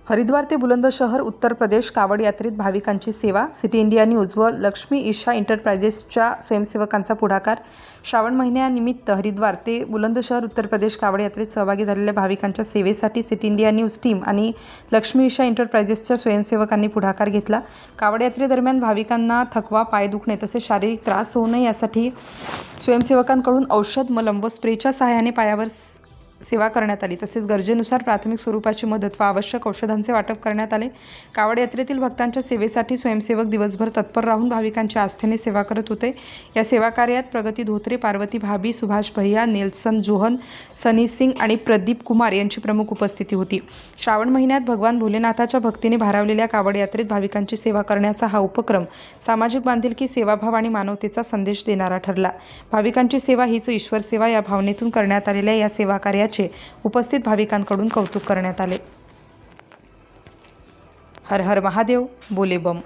हरिद्वार ते बुलंदशहर उत्तर प्रदेश कावड यात्रेत भाविकांची सेवा. सिटी इंडिया न्यूज व लक्ष्मी ईशा एंटरप्राइजेसच्या स्वयंसेवकांचा पुढाकार. श्रावण महिन्यानिमित्त हरिद्वार ते बुलंदशहर उत्तर प्रदेश कावड यात्रेत सहभागी झालेल्या भाविकांच्या सेवेसाठी सिटी इंडिया न्यूज टीम आणि लक्ष्मी ईशा एंटरप्राइजेसच्या स्वयंसेवकांनी पुढाकार घेतला. कावड यात्रेदरम्यान भाविकांना थकवा, पाय दुखणे तसेच शारीरिक त्रास होऊ नये यासाठी स्वयंसेवकांकडून औषध, मलम व स्प्रेच्या सहाय्याने पायावर सेवा करण्यात आली. तसेच गरजेनुसार प्राथमिक स्वरूपाची मदत व आवश्यक औषधांचे वाटप करण्यात आले. कावड यात्रेतील भक्तांच्या सेवेसाठी स्वयंसेवक दिवसभर तत्पर राहून भाविकांच्या आस्थेने सेवा करत होते. या सेवा कार्यात प्रगती धोत्रे, पार्वती भाभी, सुभाष भैया, नेल्सन जोहन, सनी सिंग आणि प्रदीप कुमार यांची प्रमुख उपस्थिती होती. श्रावण महिन्यात भगवान भोलेनाथाच्या भक्तीने भारावलेल्या कावड यात्रेत भाविकांची सेवा करण्याचा हा उपक्रम सामाजिक बांधिलकी, सेवाभाव आणि मानवतेचा संदेश देणारा ठरला. भाविकांची सेवा हीच ईश्वर सेवा या भावनेतून करण्यात आलेल्या या सेवा कार्याचे उपस्थित भाविकांकडून कौतुक करण्यात आले. हर हर महादेव, बोले बम.